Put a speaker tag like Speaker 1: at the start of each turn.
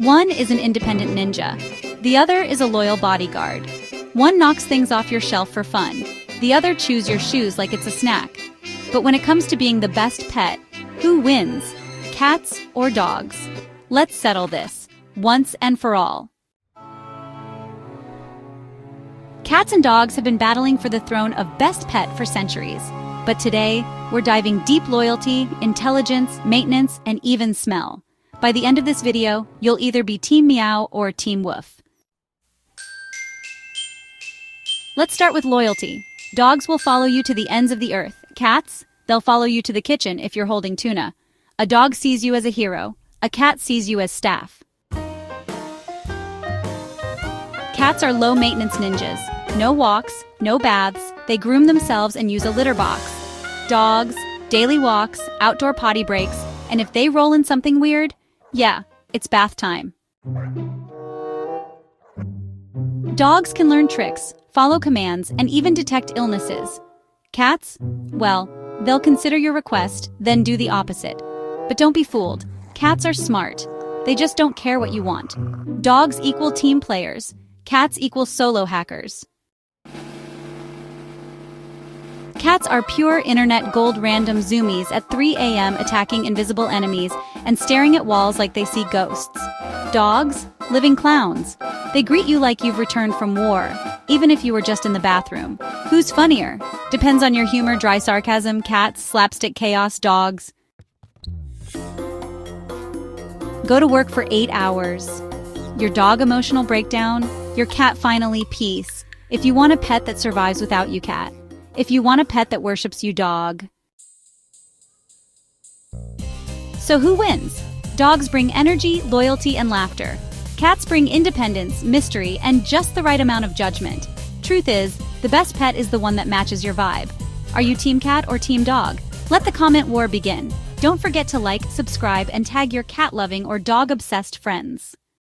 Speaker 1: One is an independent ninja. The other is a loyal bodyguard. One knocks things off your shelf for fun. The other chews your shoes like it's a snack. But when it comes to being the best pet, who wins? Cats or dogs? Let's settle this, once and for all. Cats and dogs have been battling for the throne of best pet for centuries. But today, we're diving deep loyalty, intelligence, maintenance, and even smell. By the end of this video, you'll either be Team Meow or Team Woof. Let's start with loyalty. Dogs will follow you to the ends of the earth. Cats? They'll follow you to the kitchen if you're holding tuna. A dog sees you as a hero. A cat sees you as staff. Cats are low-maintenance ninjas. No walks, no baths. They groom themselves and use a litter box. Dogs, daily walks, outdoor potty breaks, and if they roll in something weird, yeah, it's bath time. Dogs can learn tricks, follow commands, and even detect illnesses. Cats? Well, they'll consider your request, then do the opposite. But don't be fooled. Cats are smart. They just don't care what you want. Dogs equal team players. Cats equal solo hackers. Cats are pure internet gold random zoomies at 3 a.m. attacking invisible enemies and staring at walls like they see ghosts. Dogs? Living clowns. They greet you like you've returned from war, even if you were just in the bathroom. Who's funnier? Depends on your humor, dry sarcasm, cats, slapstick chaos, dogs. Go to work for 8 hours. Your dog emotional breakdown, your cat finally peace. If you want a pet that survives without you, cat. If you want a pet that worships you, dog. So who wins? Dogs bring energy, loyalty, and laughter. Cats bring independence, mystery, and just the right amount of judgment. Truth is, the best pet is the one that matches your vibe. Are you team cat or team dog? Let the comment war begin. Don't forget to like, subscribe, and tag your cat-loving or dog-obsessed friends.